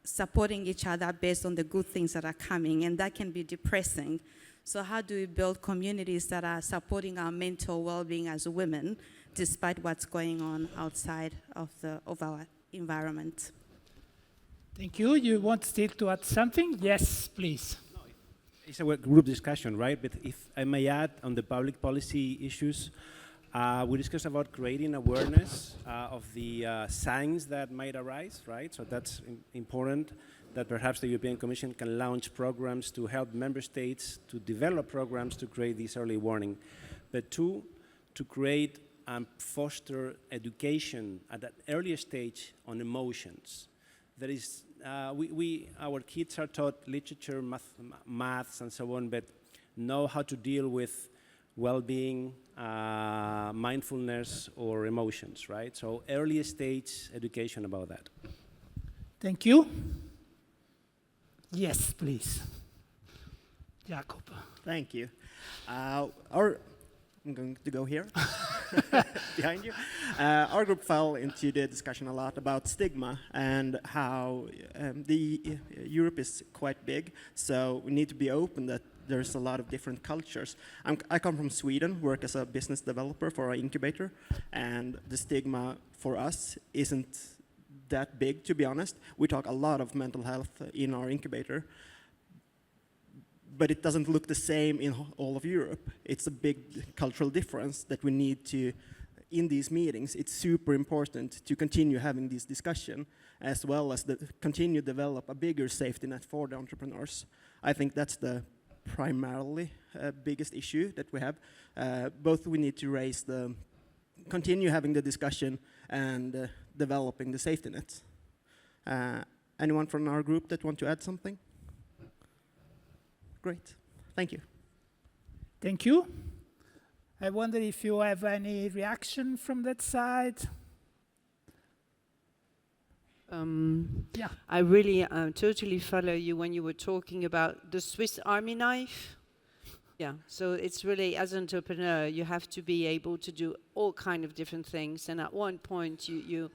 supporting each other based on the good things that are coming, and that can be depressing. So how do we build communities that are supporting our mental well-being as women, despite what's going on outside of our environment? Thank you. You want still to add something? Yes, please. No, it's a group discussion, right? But if I may add on the public policy issues, we discussed about creating awareness of the signs that might arise, right? So that's important, that perhaps the European Commission can launch programs to help member states to develop programs to create this early warning. But two, to create and foster education at an earlier stage on emotions. There is, our kids are taught literature, maths, and so on, but know how to deal with well-being, mindfulness, or emotions, right? So early stage education about that. Thank you. Yes, please. Jakob. Thank you. I'm going to go here, behind you. Our group fell into the discussion a lot about stigma and how Europe is quite big, so we need to be open that there's a lot of different cultures. I come from Sweden, work as a business developer for our incubator, and the stigma for us isn't that big, to be honest. We talk a lot of mental health in our incubator, but it doesn't look the same in all of Europe. It's a big cultural difference that we need to, in these meetings, it's super important to continue having this discussion, as well as continue to develop a bigger safety net for the entrepreneurs. I think that's the primarily biggest issue that we have. Both we need to continue having the discussion and developing the safety nets. Anyone from our group that want to add something? Great. Thank you. Thank you. I wonder if you have any reaction from that side. Yeah. I really totally follow you when you were talking about the Swiss Army knife. Yeah, so it's really, as an entrepreneur, you have to be able to do all kind of different things, and at one point you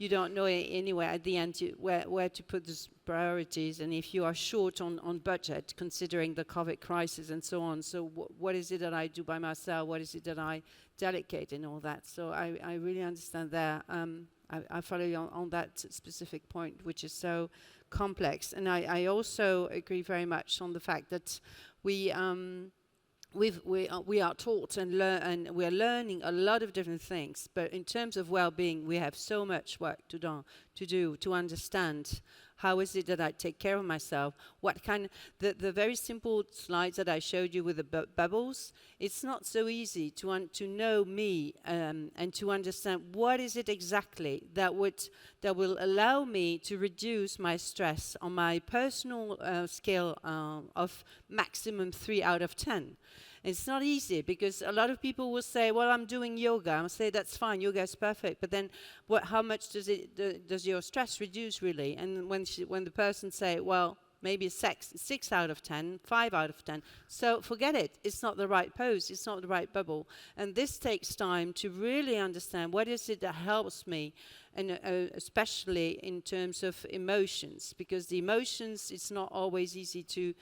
don't know anywhere at the end where to put those priorities, and if you are short on budget, considering the COVID crisis and so on, so what is it that I do by myself, what is it that I delegate and all that, so I really understand that. I follow you on that specific point, which is so complex, and I also agree very much on the fact that we we are taught and we are learning a lot of different things, but in terms of well-being, we have so much work to do to understand how is it that I take care of myself, what kind, the very simple slides that I showed you with the bubbles, it's not so easy to know me and to understand what is it exactly that will allow me to reduce my stress on my personal scale of maximum 3 out of 10. It's not easy because a lot of people will say, well, I'm doing yoga. I'll say, that's fine, yoga is perfect. But then how much does your stress reduce really? And when the person say, well, maybe 6 out of 10, 5 out of 10. So forget it. It's not the right pose. It's not the right bubble. And this takes time to really understand what is it that helps me, and especially in terms of emotions, because the emotions, it's not always easy to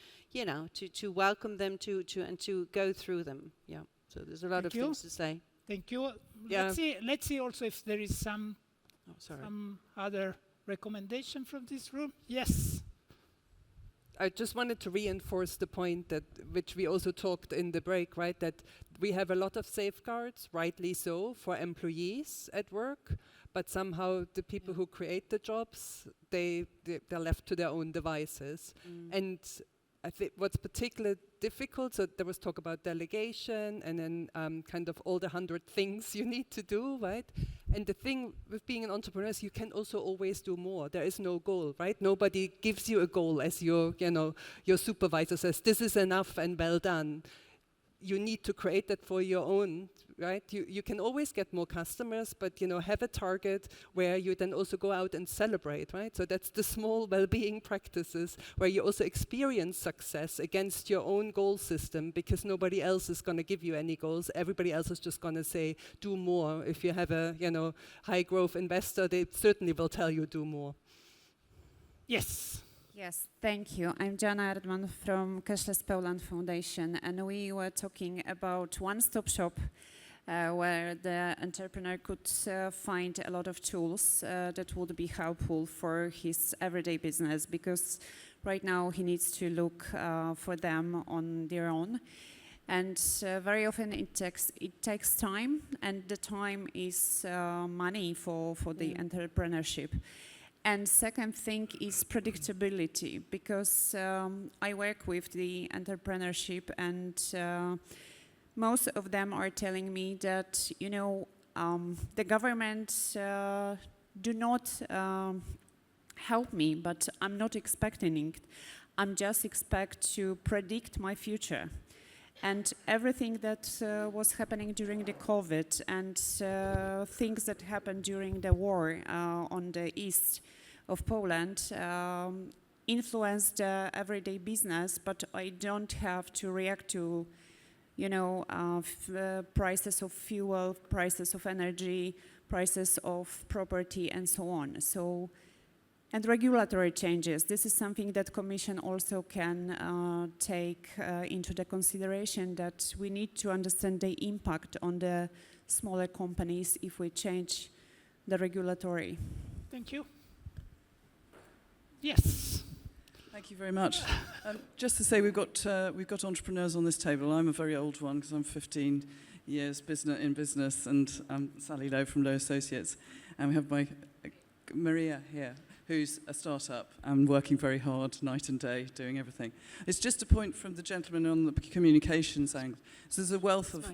welcome them, and to go through them. Yeah. So there's a lot of things to say. Thank you. Yeah. Let's see also if there is some sorry. Other recommendation from this room. Yes. I just wanted to reinforce the point that, which we also talked in the break, right, that we have a lot of safeguards, rightly so, for employees at work, but somehow the people who create the jobs, they're left to their own devices. And I think what's particularly difficult, so there was talk about delegation and then kind of all the 100 things you need to do, right? And the thing with being an entrepreneur is you can also always do more. There is no goal, right? Nobody gives you a goal as your supervisor says, this is enough and well done. You need to create that for your own, right? You can always get more customers, but have a target where you then also go out and celebrate, right? So that's the small well-being practices where you also experience success against your own goal system, because nobody else is going to give you any goals. Everybody else is just going to say, do more. If you have a high growth investor, they certainly will tell you do more. Yes. Yes, thank you. I'm Jana Erdman from Cashless Poland Foundation, and we were talking about one-stop shop where the entrepreneur could find a lot of tools that would be helpful for his everyday business, because right now he needs to look for them on their own. And very often it takes time, and the time is money for the entrepreneurship. And second thing is predictability, because I work with the entrepreneurship, and most of them are telling me that, the government do not help me, but I'm not expecting it. I'm just expect to predict my future. And everything that was happening during the COVID and things that happened during the war on the east of Poland influenced everyday business, but I don't have to react to, prices of fuel, prices of energy, prices of property, and so on. And regulatory changes. This is something that Commission also can take into the consideration, that we need to understand the impact on the smaller companies if we change the regulatory. Thank you. Yes. Thank you very much. Just to say, we've got entrepreneurs on this table. I'm a very old one because I'm 15 years in business, and I'm Sally Lowe from Lowe Associates, and we have my Maria here, who's a startup and working very hard night and day, doing everything. It's just a point from the gentleman on the communications angle. So there's a wealth of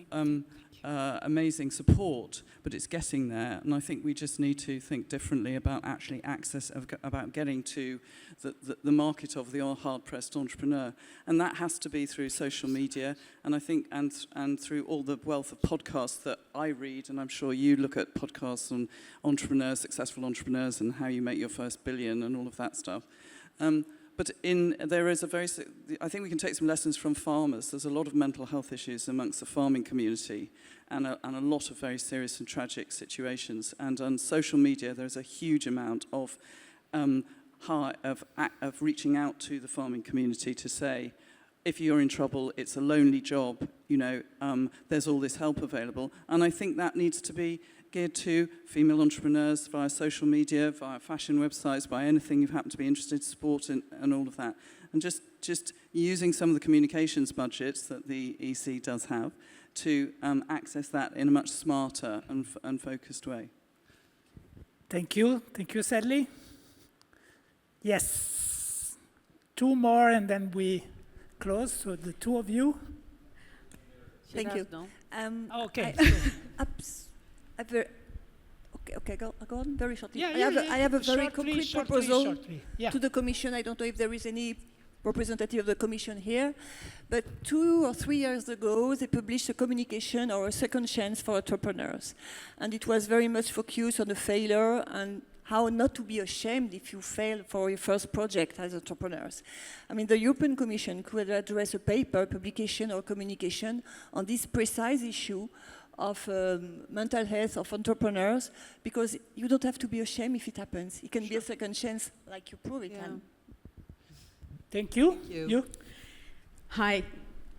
amazing support, but it's getting there. And I think we just need to think differently about actually access, about getting to the market of the hard-pressed entrepreneur. And that has to be through social media, and I think, and through all the wealth of podcasts that I read, and I'm sure you look at podcasts on entrepreneurs, successful entrepreneurs, and how you make your first billion and all of that stuff. But there is I think we can take some lessons from farmers. There's a lot of mental health issues amongst the farming community, and a lot of very serious and tragic situations. And on social media, there's a huge amount of reaching out to the farming community to say, if you're in trouble, it's a lonely job, there's all this help available. And I think that needs to be geared to female entrepreneurs via social media, via fashion websites, by anything you happen to be interested in, sport and all of that. And just using some of the communications budgets that the EC does have to access that in a much smarter and focused way. Thank you, Sally. Yes, 2 more and then we close, so the 2 of you. Thank you. Okay. Okay, go on very shortly. Yeah, I have a very shortly, concrete shortly, proposal shortly. Yeah. to the Commission. I don't know if there is any representative of the Commission here, but 2 or 3 years ago, they published a communication or a second chance for entrepreneurs. And it was very much focused on the failure and how not to be ashamed if you fail for your first project as entrepreneurs. I mean, the European Commission could address a paper, publication or communication on this precise issue of mental health of entrepreneurs, because you don't have to be ashamed if it happens. It can be a second chance, like you prove it. Thank you. Thank you. You? Hi,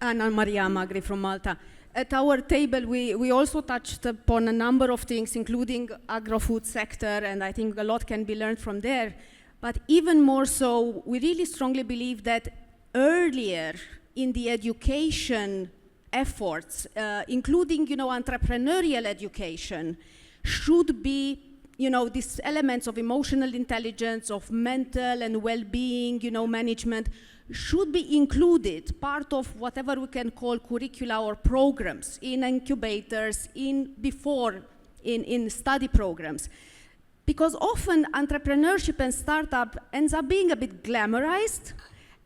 Anna Maria Magri from Malta. At our table, we also touched upon a number of things, including agro-food sector, and I think a lot can be learned from there. But even more so, we really strongly believe that earlier in the education efforts, including, entrepreneurial education, should be, these elements of emotional intelligence, of mental and well-being, management, should be included, part of whatever we can call curricula or programs in incubators, in study programs. Because often entrepreneurship and startup ends up being a bit glamorized,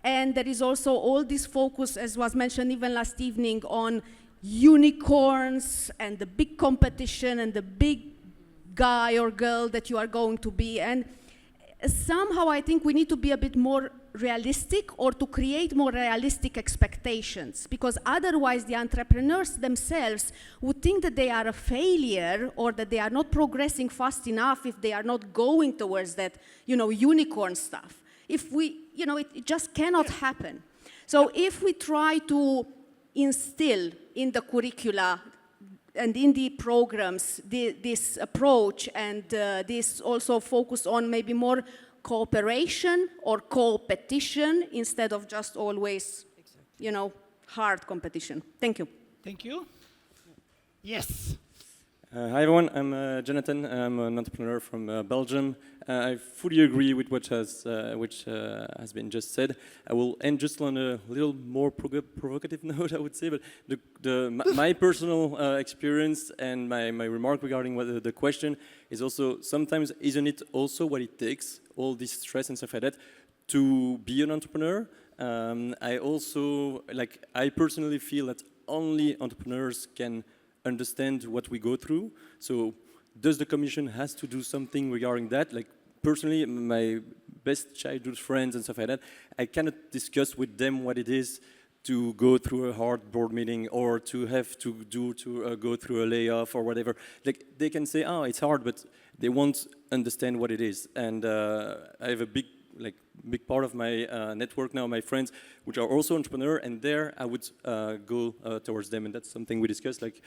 and there is also all this focus, as was mentioned even last evening, on unicorns and the big competition and the big guy or girl that you are going to be. And somehow I think we need to be a bit more realistic, or to create more realistic expectations, because otherwise the entrepreneurs themselves would think that they are a failure, or that they are not progressing fast enough if they are not going towards that, unicorn stuff. If we, it just cannot happen. So if we try to instill in the curricula and in the programs this approach, and this also focus on maybe more cooperation or competition instead of just always, hard competition. Thank you. Thank you. Yes. Hi everyone, I'm Jonathan. I'm an entrepreneur from Belgium. I fully agree with which has been just said. I will end just on a little more provocative note, I would say, but my personal experience and my remark regarding the question is also, sometimes isn't it also what it takes, all this stress and stuff like that, to be an entrepreneur? I personally feel that only entrepreneurs can understand what we go through. So does the Commission has to do something regarding that? Like personally, my best childhood friends and stuff like that, I cannot discuss with them what it is to go through a hard board meeting, or to have to go through a layoff or whatever. Like they can say, oh, it's hard, but they won't understand what it is. And I have a big part of my network now, my friends, which are also entrepreneurs, and there I would go towards them, and that's something we discussed. Like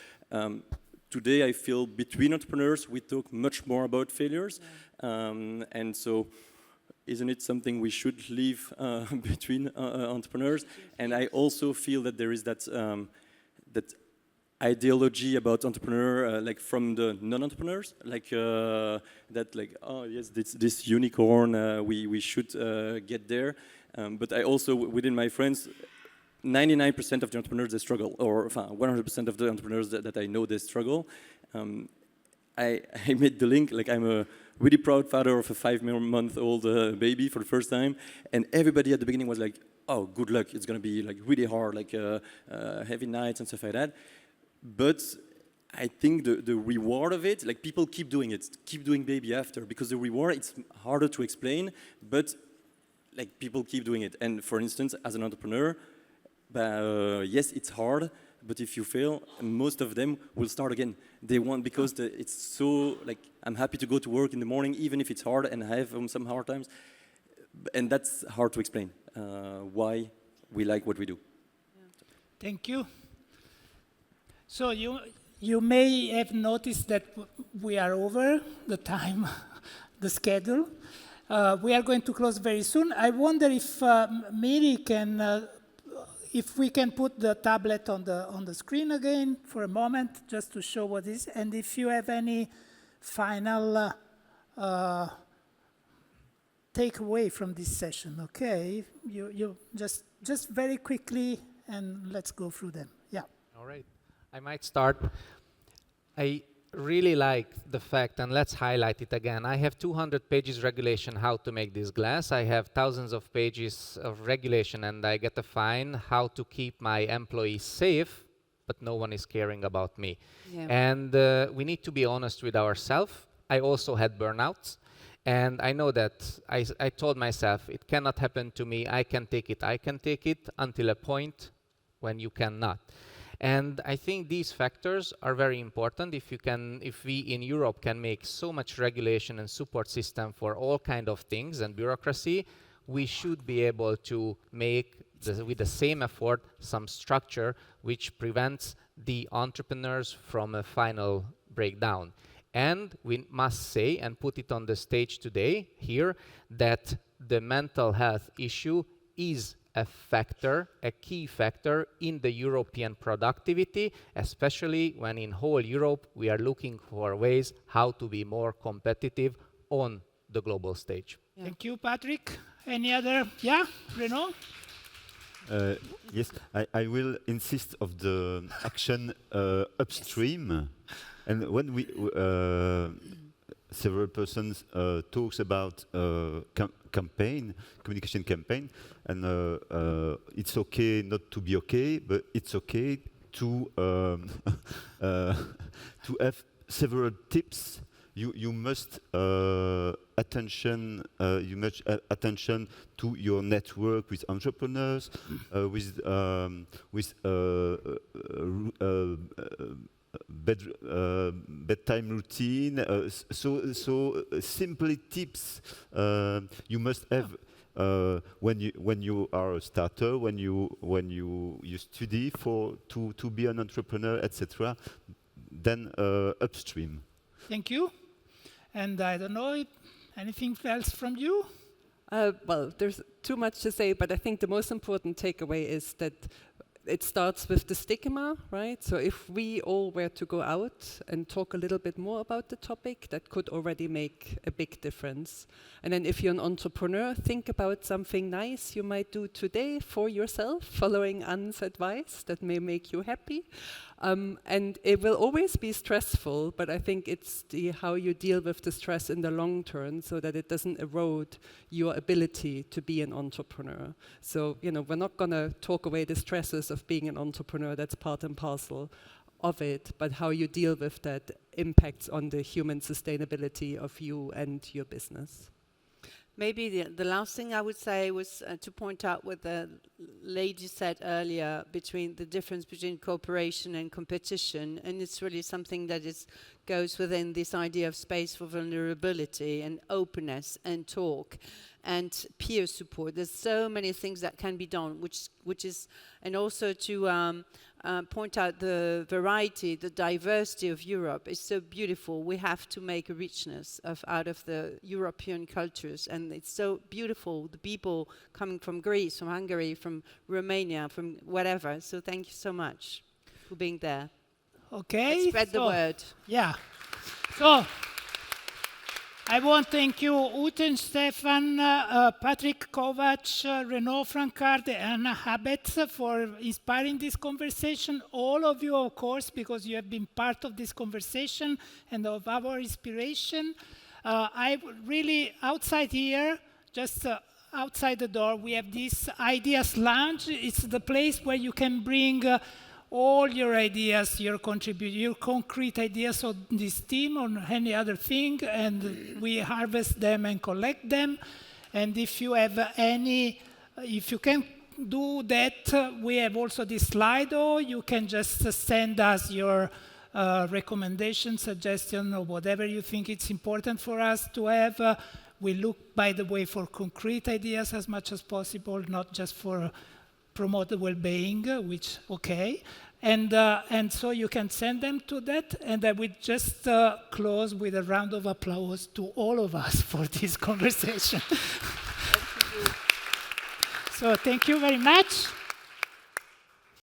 today, I feel between entrepreneurs, we talk much more about failures, and so isn't it something we should leave between entrepreneurs? And I also feel that there is that that ideology about entrepreneur, like from the non-entrepreneurs, oh yes, this unicorn, we should get there. But I also, within my friends, 99% of the entrepreneurs, they struggle, or 100% of the entrepreneurs that I know, they struggle. I made the link, like I'm a really proud father of a 5-month-old baby for the first time, and everybody at the beginning was like, oh, good luck, it's gonna be like really hard, like heavy nights and stuff like that. But I think the reward of it, like people keep doing it, keep doing baby after, because the reward, it's harder to explain, but like people keep doing it. And for instance, as an entrepreneur, yes, it's hard, but if you fail, most of them will start again. They want, because it's so, like, I'm happy to go to work in the morning, even if it's hard, and I have some hard times. And that's hard to explain, why we like what we do. Thank you. So You may have noticed that we are over the time, the schedule. We are going to close very soon. I wonder if Miri can, if we can put the tablet on the screen again for a moment, just to show what is, and if you have any final takeaway from this session, okay? You just very quickly, and let's go through them. Yeah. All right. I might start. I really like the fact, and let's highlight it again. I have 200 pages regulation how to make this glass. I have thousands of pages of regulation, and I get a fine how to keep my employees safe, but no one is caring about me. Yeah. And we need to be honest with ourselves. I also had burnouts, and I know that I told myself, it cannot happen to me. I can take it until a point when you cannot. And I think these factors are very important. If we in Europe can make so much regulation and support system for all kind of things and bureaucracy, we should be able to make, with the same effort, some structure which prevents the entrepreneurs from a final breakdown. And we must say, and put it on the stage today, here, that the mental health issue is a factor, a key factor in the European productivity, especially when in whole Europe we are looking for ways how to be more competitive on the global stage. Yeah. Thank you, Patrik. Any other? Yeah, Renaud? Yes, I will insist of the action upstream. And when we several persons talks about communication campaign, and it's okay not to be okay, but it's okay to have several tips. You must attention to your network with entrepreneurs, with bedtime routine, so simply tips you must have when you are a starter, when you study to be an entrepreneur, etc. Then upstream. Thank you. And I don't know, anything else from you? Well, there's too much to say, but I think the most important takeaway is that it starts with the stigma, right? So if we all were to go out and talk a little bit more about the topic, that could already make a big difference. And then if you're an entrepreneur, think about something nice you might do today for yourself, following Anne's advice that may make you happy. And it will always be stressful, but I think it's how you deal with the stress in the long term so that it doesn't erode your ability to be an entrepreneur. So, we're not going to talk away the stresses of being an entrepreneur. That's part and parcel of it, but how you deal with that impacts on the human sustainability of you and your business. Maybe the last thing I would say was to point out what the lady said earlier between the difference between cooperation and competition, and it's really something that goes within this idea of space for vulnerability and openness and talk and peer support. There's so many things that can be done, which is, and also to point out the variety, the diversity of Europe is so beautiful. We have to make a richness out of the European cultures, and it's so beautiful, the people coming from Greece, from Hungary, from Romania, from whatever. So thank you so much for being there. Okay. Let's spread the word. Yeah. So I want to thank you, Ute Stephan, Patrik Kovács, Renaud Francart, and Anne Habets for inspiring this conversation. All of you, of course, because you have been part of this conversation and of our inspiration. I really, outside here, just outside the door, we have this Ideas Lounge. It's the place where you can bring all your ideas, your concrete ideas on this team, on any other thing, and we harvest them and collect them. And if you have if you can do that, we have also this Slido. You can just send us your recommendation, suggestion, or whatever you think it's important for us to have. We look, by the way, for concrete ideas as much as possible, not just for promote the well-being, which, okay, And so you can send them to that, and I would just close with a round of applause to all of us for this conversation. So thank you very much.